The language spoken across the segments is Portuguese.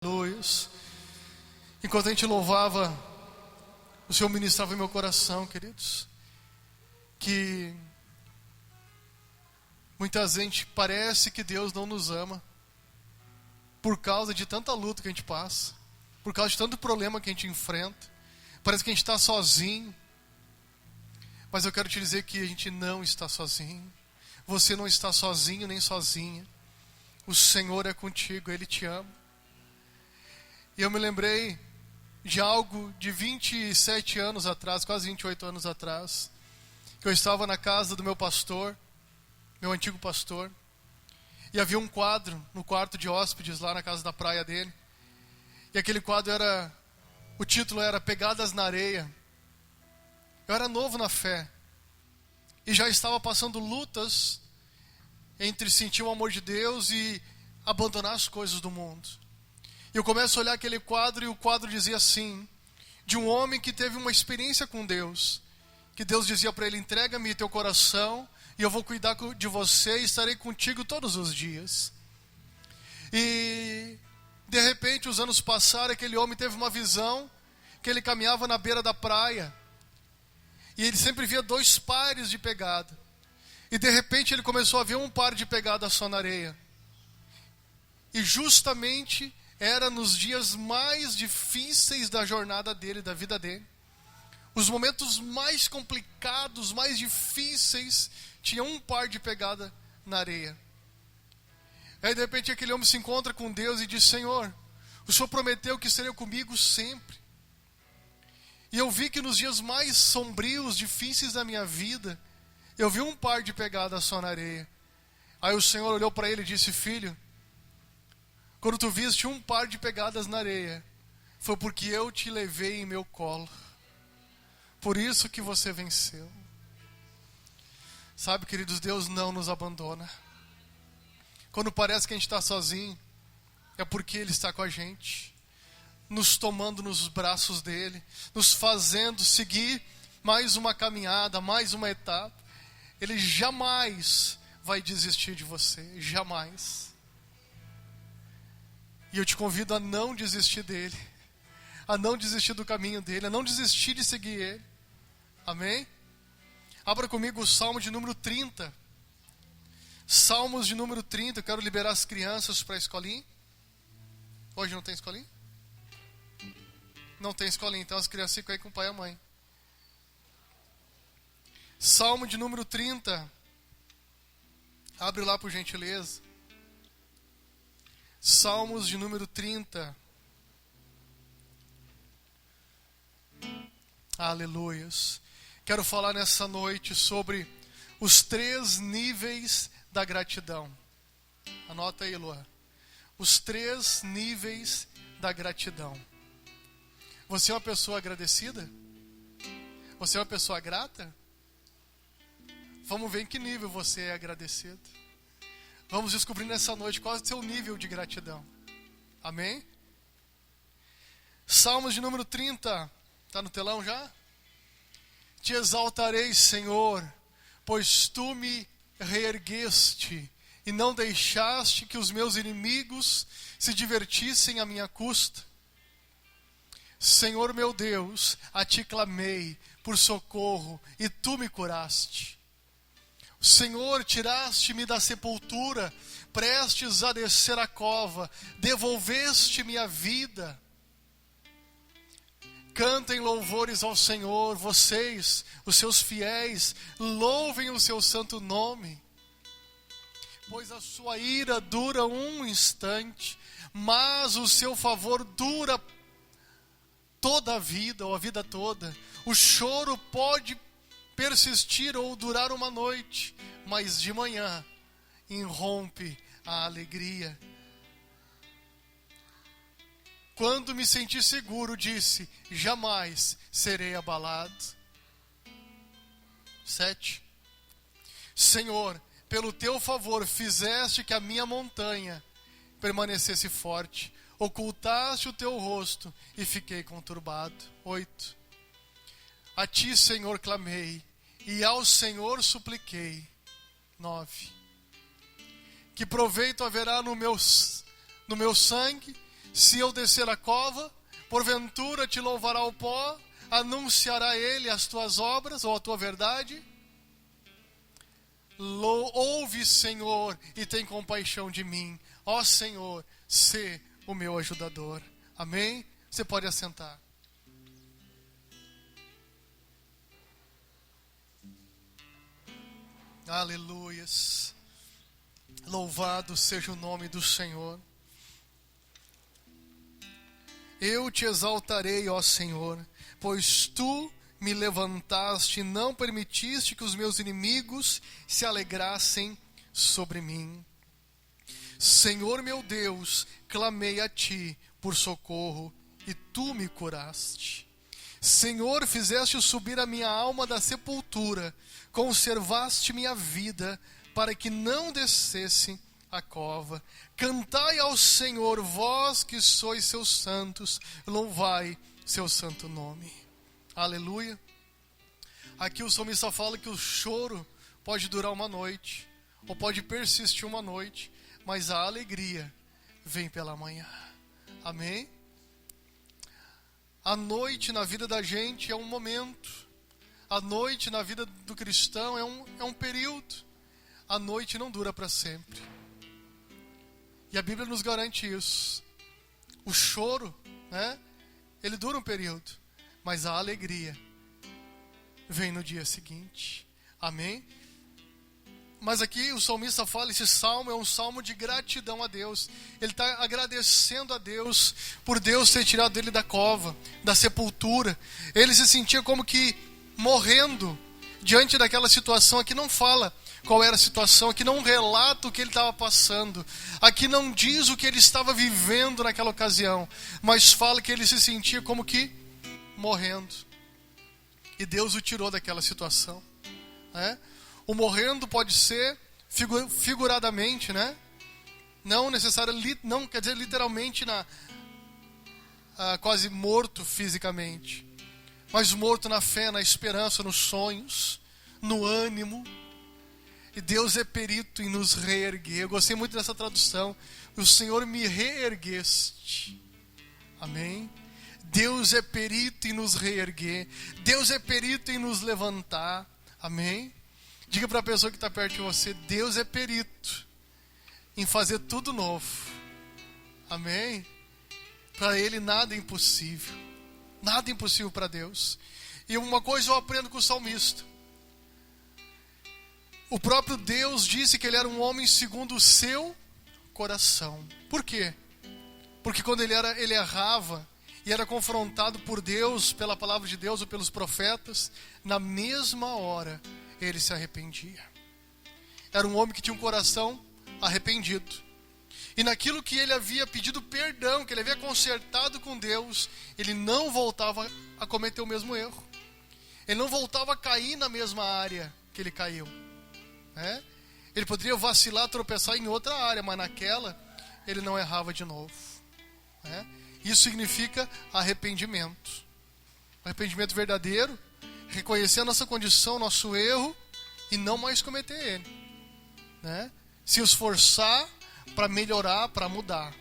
Aleluia. Enquanto a gente louvava, o Senhor ministrava em meu coração, queridos, que muita gente parece que Deus não nos ama por causa de tanta luta que a gente passa, por causa de tanto problema que a gente enfrenta. Parece que a gente está sozinho, mas eu quero te dizer que a gente não está sozinho. Você não está sozinho nem sozinha. O Senhor é contigo, Ele te ama. E eu me lembrei de algo de 27 anos atrás, quase 28 anos atrás, que eu estava na casa do meu pastor, meu antigo pastor, e havia um quadro no quarto de hóspedes lá na casa da praia dele. E aquele quadro o título era Pegadas na Areia. Eu era novo na fé e já estava passando lutas entre sentir o amor de Deus e abandonar as coisas do mundo. E eu começo a olhar aquele quadro e o quadro dizia assim, de um homem que teve uma experiência com Deus, que Deus dizia para ele: entrega-me teu coração e eu vou cuidar de você e estarei contigo todos os dias. E de repente os anos passaram, aquele homem teve uma visão que ele caminhava na beira da praia e ele sempre via 2 pares de pegada, e de repente ele começou a ver um par de pegada só na areia. E justamente era nos dias mais difíceis da jornada dele, da vida dele. Os momentos mais complicados, mais difíceis, tinha um par de pegada na areia. Aí de repente aquele homem se encontra com Deus e diz: Senhor, o Senhor prometeu que seria comigo sempre. E eu vi que nos dias mais sombrios, difíceis da minha vida, eu vi um par de pegada só na areia. Aí o Senhor olhou para ele e disse: filho, quando tu viste um par de pegadas na areia, foi porque eu te levei em meu colo. Por isso que você venceu. Sabe, queridos, Deus não nos abandona. Quando parece que a gente está sozinho, é porque Ele está com a gente, nos tomando nos braços dEle, nos fazendo seguir mais uma caminhada, mais uma etapa. Ele jamais vai desistir de você, jamais. E eu te convido a não desistir dele, a não desistir do caminho dele, a não desistir de seguir ele. Amém? Abra comigo o Salmo de número 30. Salmos de número 30, eu quero liberar as crianças para a escolinha. Hoje não tem escolinha? Não tem escolinha, então as crianças ficam aí com o pai e a mãe. Salmo de número 30. Abre lá por gentileza. Salmos de número 30. Aleluias. Quero falar nessa noite sobre os 3 níveis da gratidão. Anota aí, Luan. Os 3 níveis da gratidão. Você é uma pessoa agradecida? Você é uma pessoa grata? Vamos ver em que nível você é agradecido. Vamos descobrir nessa noite qual é o seu nível de gratidão. Amém? Salmos de número 30. Está no telão já? Te exaltarei, Senhor, pois tu me reergueste e não deixaste que os meus inimigos se divertissem à minha custa. Senhor meu Deus, a ti clamei por socorro e tu me curaste. Senhor, tiraste-me da sepultura, prestes a descer a cova, devolveste-me a vida. Cantem louvores ao Senhor, vocês, os seus fiéis, louvem o seu santo nome. Pois a sua ira dura um instante, mas o seu favor dura toda a vida, ou a vida toda. O choro pode persistir ou durar uma noite, mas de manhã irrompe a alegria. Quando me senti seguro, disse: jamais serei abalado. 7. Senhor, pelo teu favor fizeste que a minha montanha permanecesse forte. Ocultaste o teu rosto e fiquei conturbado. 8. A ti, Senhor, clamei e ao Senhor supliquei. 9. Que proveito haverá no meu sangue Se eu descer a cova, porventura te louvará o pó, anunciará ele as tuas obras ou a tua verdade. Ouve, Senhor, e tem compaixão de mim. Ó Senhor, sê o meu ajudador. Amém? Você pode assentar. Aleluias. Louvado seja o nome do Senhor. Eu te exaltarei, ó Senhor, pois tu me levantaste e não permitiste que os meus inimigos se alegrassem sobre mim. Senhor meu Deus, clamei a ti por socorro e tu me curaste. Senhor, fizeste subir a minha alma da sepultura, conservaste minha vida para que não descesse a cova. Cantai ao Senhor, vós que sois seus santos, louvai seu santo nome. Aleluia. Aqui o salmista fala que o choro pode durar uma noite, ou pode persistir uma noite, mas a alegria vem pela manhã. Amém? A noite na vida da gente é um momento. A noite na vida do cristão é um período. A noite não dura para sempre. E a Bíblia nos garante isso. O choro, né? Ele dura um período, mas a alegria vem no dia seguinte. Amém? Mas aqui o salmista fala, esse salmo é um salmo de gratidão a Deus. Ele está agradecendo a Deus por Deus ter tirado ele da cova, da sepultura. Ele se sentia como que morrendo diante daquela situação. Aqui não fala qual era a situação, aqui não relata o que ele estava passando, aqui não diz o que ele estava vivendo naquela ocasião, mas fala que ele se sentia como que morrendo. E Deus o tirou daquela situação, né? O morrendo pode ser figuradamente, né? Não necessariamente, não quer dizer literalmente quase morto fisicamente, mas morto na fé, na esperança, nos sonhos, no ânimo. E Deus é perito em nos reerguer. Eu gostei muito dessa tradução. O Senhor me reergueste. Amém? Deus é perito em nos reerguer. Deus é perito em nos levantar. Amém? Diga para a pessoa que está perto de você, Deus é perito em fazer tudo novo. Amém? Para Ele nada é impossível. Nada é impossível para Deus. E uma coisa eu aprendo com o salmista. O próprio Deus disse que ele era um homem segundo o seu coração. Por quê? Porque quando ele errava e era confrontado por Deus, pela palavra de Deus ou pelos profetas, na mesma hora ele se arrependia. Era um homem que tinha um coração arrependido. E naquilo que ele havia pedido perdão, que ele havia consertado com Deus, ele não voltava a cometer o mesmo erro. Ele não voltava a cair na mesma área que ele caiu. Ele poderia vacilar, tropeçar em outra área, mas naquela ele não errava de novo. Isso significa arrependimento. Arrependimento verdadeiro, reconhecer a nossa condição, nosso erro e não mais cometer ele. Se esforçar para melhorar, para mudar.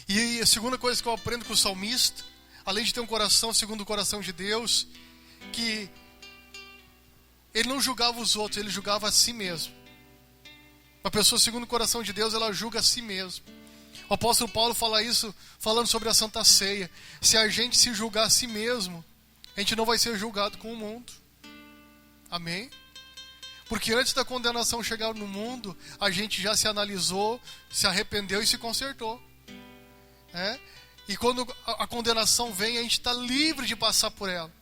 E a segunda coisa que eu aprendo com o salmista, além de ter um coração segundo o coração de Deus, que ele não julgava os outros, ele julgava a si mesmo. Uma pessoa segundo o coração de Deus, ela julga a si mesmo. O apóstolo Paulo fala isso, falando sobre a Santa Ceia. Se a gente se julgar a si mesmo, a gente não vai ser julgado com o mundo. Amém? Porque antes da condenação chegar no mundo, a gente já se analisou, se arrependeu e se consertou. E quando a condenação vem, a gente está livre de passar por ela.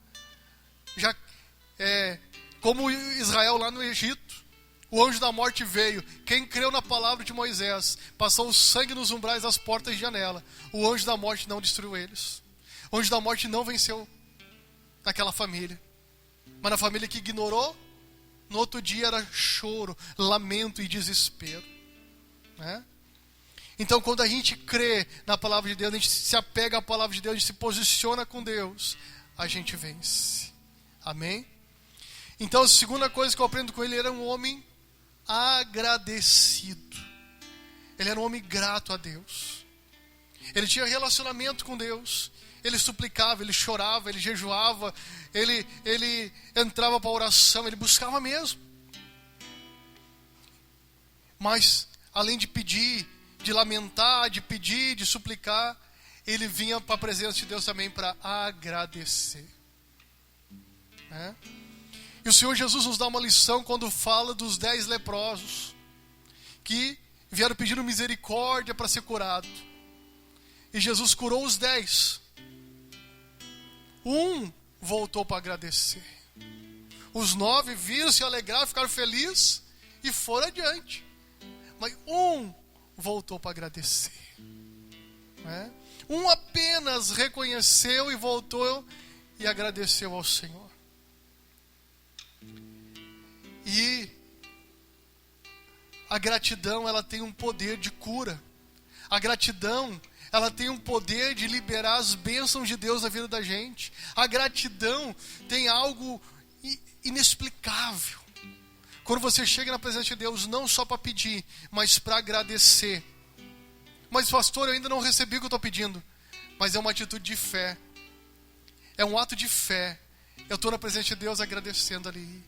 Como Israel lá no Egito, o anjo da morte veio. Quem creu na palavra de Moisés passou o sangue nos umbrais das portas de janela. O anjo da morte não destruiu eles. O anjo da morte não venceu naquela família. Mas na família que ignorou, no outro dia era choro, lamento e desespero. Então quando a gente crê na palavra de Deus, a gente se apega à palavra de Deus, a gente se posiciona com Deus, a gente vence. Amém? Então a segunda coisa que eu aprendo com ele, ele era um homem agradecido. Ele era um homem grato a Deus. Ele tinha relacionamento com Deus. Ele suplicava, ele chorava, ele jejuava, ele entrava para a oração, ele buscava mesmo. Mas, além de pedir, de lamentar, de pedir, de suplicar, ele vinha para a presença de Deus também para agradecer. E o Senhor Jesus nos dá uma lição quando fala dos 10 leprosos que vieram pedindo misericórdia para ser curado. E Jesus curou os 10. Um voltou para agradecer. Os 9 viram, se alegraram, ficaram felizes e foram adiante. Mas um voltou para agradecer. Um apenas reconheceu e voltou e agradeceu ao Senhor. E a gratidão, ela tem um poder de cura. A gratidão, ela tem um poder de liberar as bênçãos de Deus na vida da gente. A gratidão tem algo inexplicável. Quando você chega na presença de Deus, não só para pedir, mas para agradecer. Mas pastor, eu ainda não recebi o que eu estou pedindo. Mas é uma atitude de fé. É um ato de fé. Eu estou na presença de Deus agradecendo ali.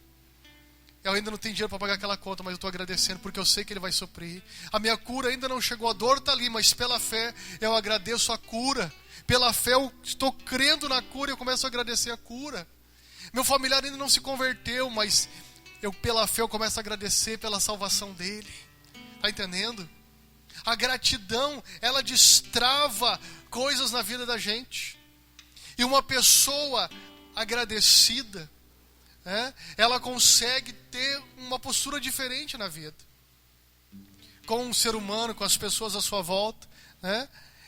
Eu ainda não tenho dinheiro para pagar aquela conta, mas eu estou agradecendo porque eu sei que Ele vai suprir. A minha cura ainda não chegou, a dor está ali, mas pela fé eu agradeço a cura. Pela fé eu estou crendo na cura e eu começo a agradecer a cura. Meu familiar ainda não se converteu, mas pela fé eu começo a agradecer pela salvação dele. Está entendendo? A gratidão, ela destrava coisas na vida da gente. E uma pessoa agradecida, ela consegue ter uma postura diferente na vida. Com um ser humano, com as pessoas à sua volta.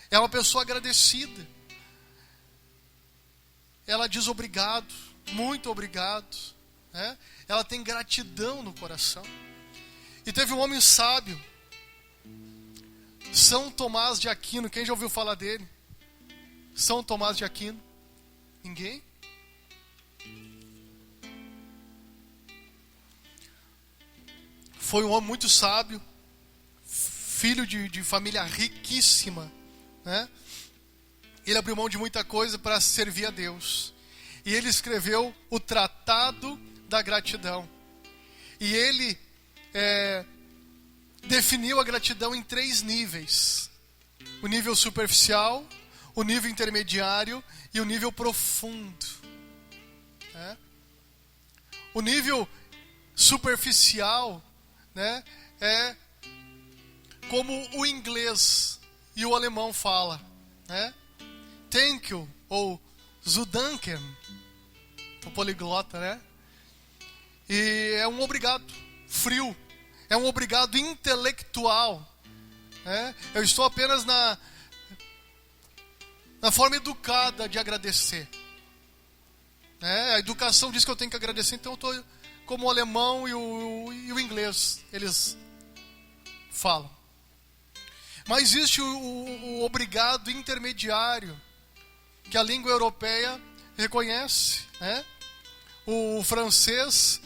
É uma pessoa agradecida. Ela diz obrigado, muito obrigado. Ela tem gratidão no coração. E teve um homem sábio, São Tomás de Aquino. Quem já ouviu falar dele? São Tomás de Aquino? Ninguém? Foi um homem muito sábio, filho de família riquíssima, Ele abriu mão de muita coisa para servir a Deus. E ele escreveu o Tratado da Gratidão. E ele definiu a gratidão em 3 níveis. O nível superficial, o nível intermediário e o nível profundo. O nível superficial, é como o inglês e o alemão fala, thank you, ou Zudanken, o poliglota, E é um obrigado frio, é um obrigado intelectual, Eu estou apenas na forma educada de agradecer, A educação diz que eu tenho que agradecer, então eu estou como o alemão e o inglês, eles falam. Mas existe o obrigado intermediário, que a língua europeia reconhece, O francês,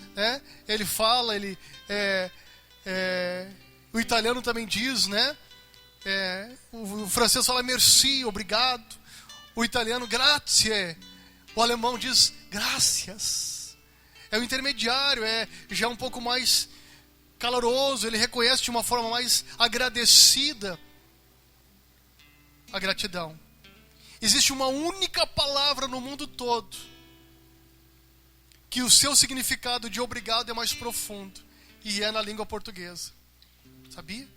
ele fala, o italiano também diz, O francês fala merci, obrigado. O italiano grazie. O alemão diz gracias. É o intermediário, já um pouco mais caloroso, ele reconhece de uma forma mais agradecida a gratidão. Existe uma única palavra no mundo todo que o seu significado de obrigado é mais profundo, e é na língua portuguesa. Sabia?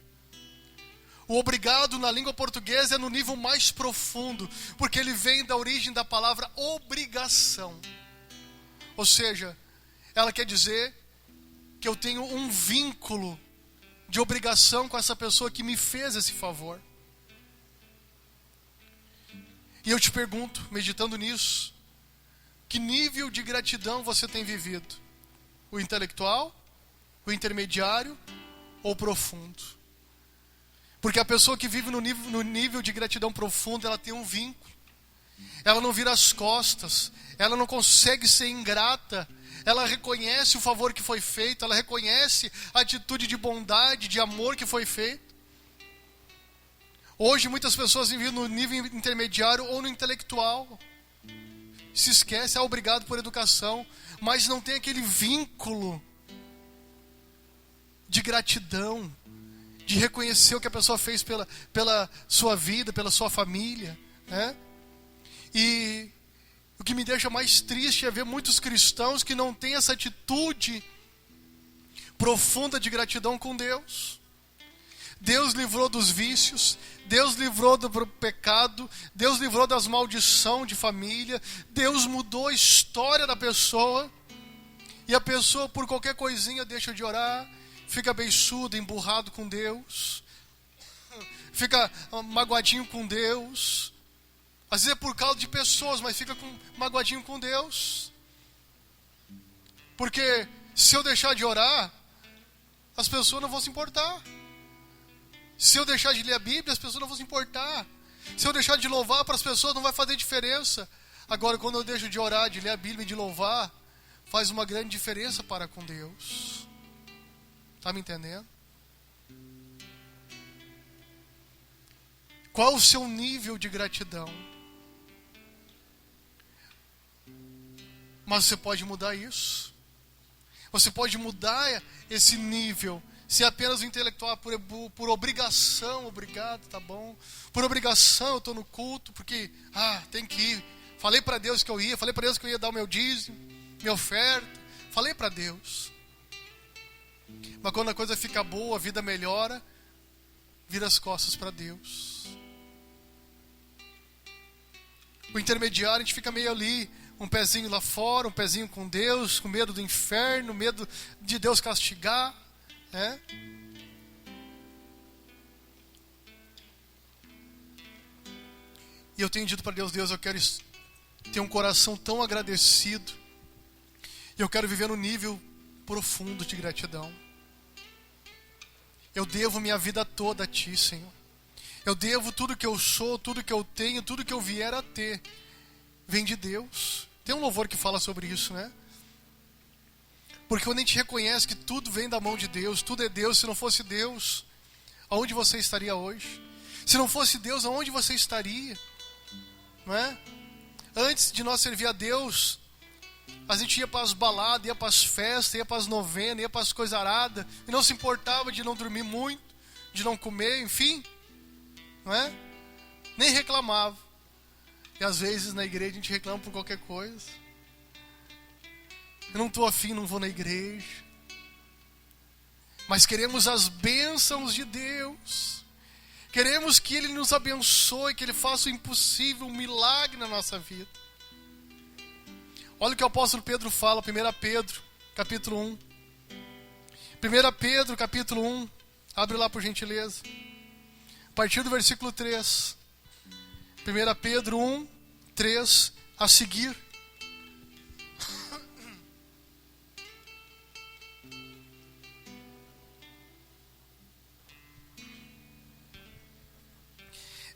O obrigado na língua portuguesa é no nível mais profundo, porque ele vem da origem da palavra obrigação. Ou seja, ela quer dizer que eu tenho um vínculo de obrigação com essa pessoa que me fez esse favor. E eu te pergunto, meditando nisso, que nível de gratidão você tem vivido? O intelectual, o intermediário ou o profundo? Porque a pessoa que vive no nível de gratidão profundo, ela tem um vínculo. Ela não vira as costas, ela não consegue ser ingrata. Ela reconhece o favor que foi feito, ela reconhece a atitude de bondade, de amor que foi feito. Hoje muitas pessoas vivem no nível intermediário ou no intelectual. Se esquece, é obrigado por educação, mas não tem aquele vínculo de gratidão, de reconhecer o que a pessoa fez pela sua vida, pela sua família, né? E o que me deixa mais triste é ver muitos cristãos que não têm essa atitude profunda de gratidão com Deus. Deus livrou dos vícios, Deus livrou do pecado, Deus livrou das maldições de família, Deus mudou a história da pessoa, e a pessoa por qualquer coisinha deixa de orar, fica beiçudo, emburrado com Deus, fica magoadinho com Deus. Às vezes é por causa de pessoas, mas fica magoadinho com Deus. Porque se eu deixar de orar, as pessoas não vão se importar. Se eu deixar de ler a Bíblia, as pessoas não vão se importar. Se eu deixar de louvar, para as pessoas não vai fazer diferença. Agora, quando eu deixo de orar, de ler a Bíblia e de louvar, faz uma grande diferença para com Deus. Está me entendendo? Qual o seu nível de gratidão? Mas você pode mudar isso. Você pode mudar esse nível. Se é apenas o intelectual por obrigação, obrigado, tá bom. Por obrigação eu estou no culto, porque, tem que ir. Falei para Deus que eu ia, falei para Deus que eu ia dar o meu dízimo, minha oferta. Falei para Deus. Mas quando a coisa fica boa, a vida melhora, vira as costas para Deus. O intermediário, a gente fica meio ali, um pezinho lá fora, um pezinho com Deus, com medo do inferno, medo de Deus castigar. E eu tenho dito para Deus, eu quero ter um coração tão agradecido, e eu quero viver no nível profundo de gratidão. Eu devo minha vida toda a Ti, Senhor. Eu devo tudo que eu sou, tudo que eu tenho, tudo que eu vier a ter, vem de Deus. Tem um louvor que fala sobre isso, né? Porque quando a gente reconhece que tudo vem da mão de Deus, tudo é Deus. Se não fosse Deus, aonde você estaria hoje? Se não fosse Deus, aonde você estaria? Não é? Antes de nós servir a Deus, a gente ia para as baladas, ia para as festas, ia para as novenas, ia para as coisas aradas, e não se importava de não dormir muito, de não comer, enfim. Não é? Nem reclamava. E às vezes na igreja a gente reclama por qualquer coisa. Eu não estou afim, não vou na igreja. Mas queremos as bênçãos de Deus. Queremos que Ele nos abençoe, que Ele faça o impossível, um milagre na nossa vida. Olha o que o apóstolo Pedro fala, 1 Pedro, capítulo 1. 1 Pedro, capítulo 1. Abre lá por gentileza. A partir do versículo 3. 1 Pedro 1, 3 a seguir.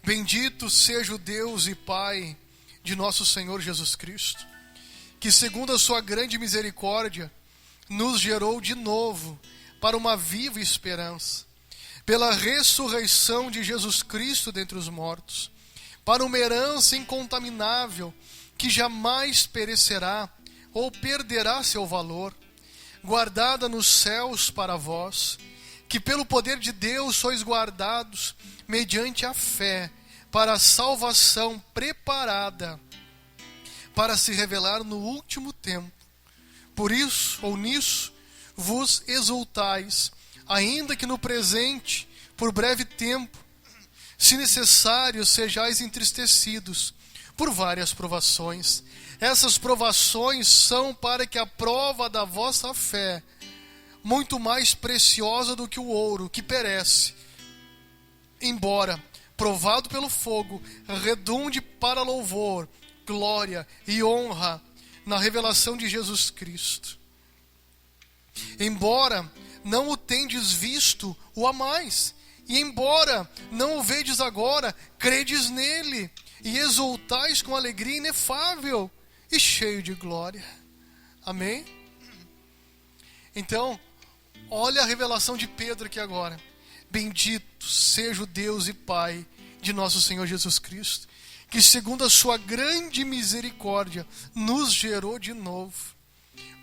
Bendito seja o Deus e Pai de nosso Senhor Jesus Cristo, que segundo a sua grande misericórdia, nos gerou de novo para uma viva esperança, pela ressurreição de Jesus Cristo dentre os mortos, para uma herança incontaminável, que jamais perecerá ou perderá seu valor, guardada nos céus para vós, que pelo poder de Deus sois guardados mediante a fé para a salvação preparada para se revelar no último tempo. Por isso, ou nisso, vos exultais, ainda que no presente, por breve tempo, se necessário, sejais entristecidos por várias provações. Essas provações são para que a prova da vossa fé, muito mais preciosa do que o ouro, que perece, embora provado pelo fogo, redunde para louvor, glória e honra na revelação de Jesus Cristo. Embora não o tendes visto, o amais, e embora não o vedes agora, credes nele, e exultais com alegria inefável e cheio de glória. Amém? Então, olha a revelação de Pedro aqui agora. Bendito seja o Deus e Pai de nosso Senhor Jesus Cristo, que segundo a sua grande misericórdia, nos gerou de novo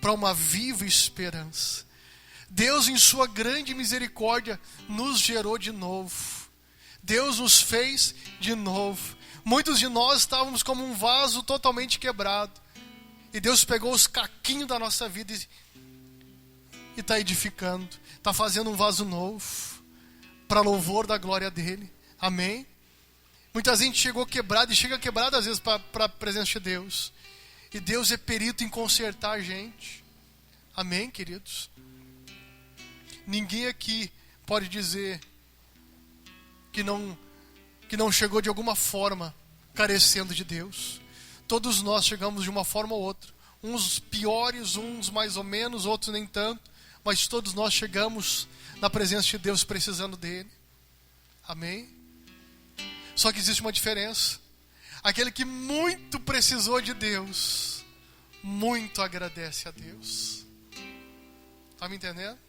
para uma viva esperança. Deus, em sua grande misericórdia, nos gerou de novo. Deus nos fez de novo. Muitos de nós estávamos como um vaso totalmente quebrado. E Deus pegou os caquinhos da nossa vida e está edificando. Está fazendo um vaso novo para louvor da glória dEle. Amém? Muita gente chegou quebrada e chega quebrada às vezes para a presença de Deus. E Deus é perito em consertar a gente. Amém, queridos? Ninguém aqui pode dizer que não chegou de alguma forma carecendo de Deus. Todos nós chegamos de uma forma ou outra. Uns piores, uns mais ou menos, outros nem tanto. Mas todos nós chegamos na presença de Deus precisando dEle. Amém? Só que existe uma diferença. Aquele que muito precisou de Deus, muito agradece a Deus. Está me entendendo?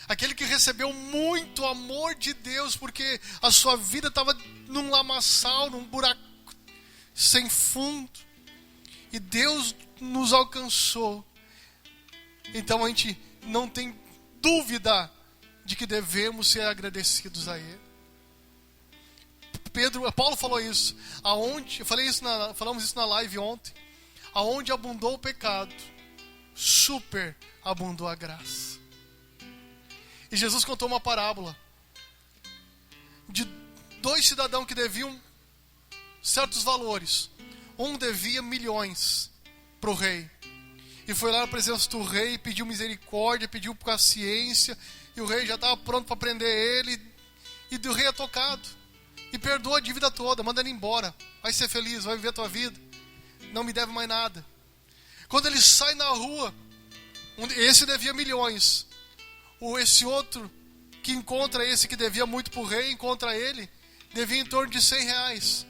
Aquele que recebeu muito amor de Deus, porque a sua vida estava num lamaçal, num buraco sem fundo. E Deus nos alcançou. Então a gente não tem dúvida de que devemos ser agradecidos a Ele. Paulo falou isso. Falamos isso na live ontem. Aonde abundou o pecado, super abundou a graça. E Jesus contou uma parábola de 2 cidadãos que deviam certos valores. Um devia milhões para o rei. E foi lá na presença do rei, pediu misericórdia, pediu paciência. E o rei já estava pronto para prender ele. E o rei é tocado. E perdoa a dívida toda, manda ele embora. Vai ser feliz, vai viver a tua vida. Não me deve mais nada. Quando ele sai na rua, esse devia milhões. Esse outro que encontra esse que devia muito para o rei, encontra ele, devia em torno de 100 reais.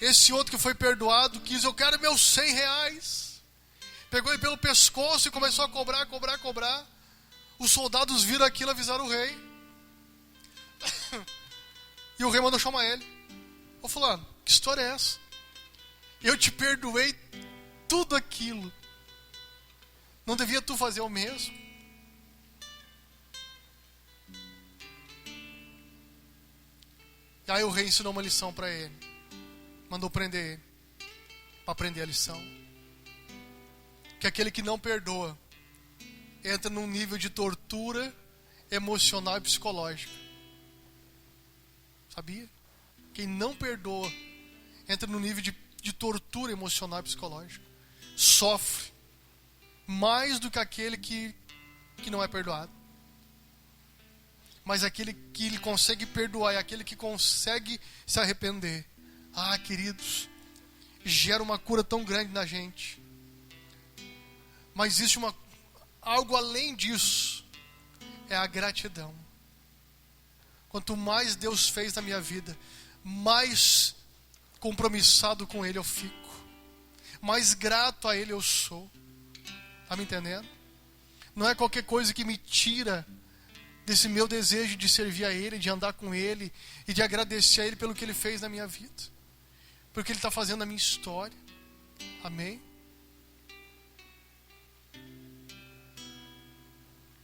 Esse outro que foi perdoado quis, eu quero meus 100 reais. Pegou ele pelo pescoço e começou a cobrar. Os soldados viram aquilo, avisaram o rei. E o rei mandou chamar ele. Ô fulano, que história é essa? Eu te perdoei tudo aquilo. Não devia tu fazer o mesmo? E aí o rei ensinou uma lição para ele. Mandou prender ele. Para aprender a lição. Que aquele que não perdoa entra num nível de tortura emocional e psicológica. Sabia? Quem não perdoa entra num nível de tortura emocional e psicológica. Sofre mais do que aquele que não é perdoado. Mas aquele que ele consegue perdoar é aquele que consegue se arrepender. Ah, queridos, gera uma cura tão grande na gente. Mas existe algo além disso. É a gratidão. Quanto mais Deus fez na minha vida, mais compromissado com Ele eu fico. Mais grato a Ele eu sou. Está me entendendo? Não é qualquer coisa que me tira desse meu desejo de servir a Ele, de andar com Ele e de agradecer a Ele pelo que Ele fez na minha vida. Porque Ele está fazendo na minha história. Amém?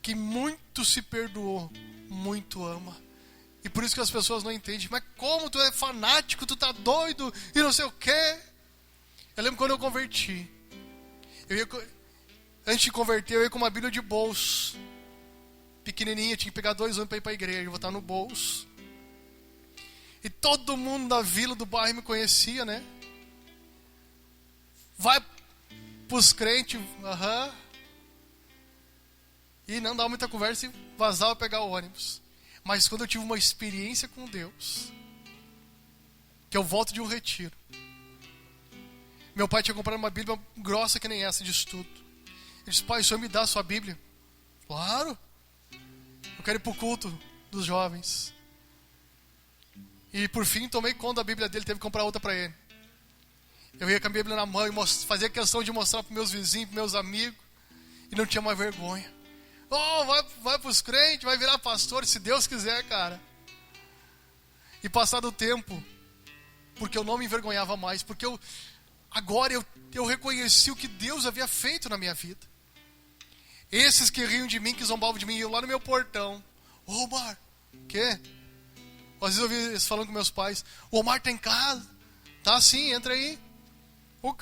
Que muito se perdoou, muito ama. E por isso que as pessoas não entendem. Mas como tu é fanático, tu tá doido e não sei o quê. Eu lembro quando eu converti. Antes de converter, eu ia com uma Bíblia de bolso. Pequenininha, tinha que pegar 2 anos para ir para a igreja, botar no bolso. E todo mundo da vila, do bairro me conhecia, né? Vai pros crentes, E não dava muita conversa e vazava pegar o ônibus. Mas quando eu tive uma experiência com Deus, que eu volto de um retiro, meu pai tinha comprado uma Bíblia grossa que nem essa de estudo. Ele disse: pai, o senhor me dá a sua Bíblia? Claro. Eu quero ir para o culto dos jovens. E por fim tomei conta da Bíblia dele, teve que comprar outra para ele. Eu ia com a Bíblia na mão e fazia questão de mostrar para meus vizinhos, para meus amigos. E não tinha mais vergonha. Oh, vai para os crentes, vai virar pastor, se Deus quiser, cara. E passado o tempo, porque eu não me envergonhava mais, porque agora eu reconheci o que Deus havia feito na minha vida. Esses que riam de mim, que zombavam de mim, iam lá no meu portão. Ô, Omar, o quê? Às vezes eu ouvi eles falando com meus pais. O Omar tá em casa. Tá sim, entra aí. O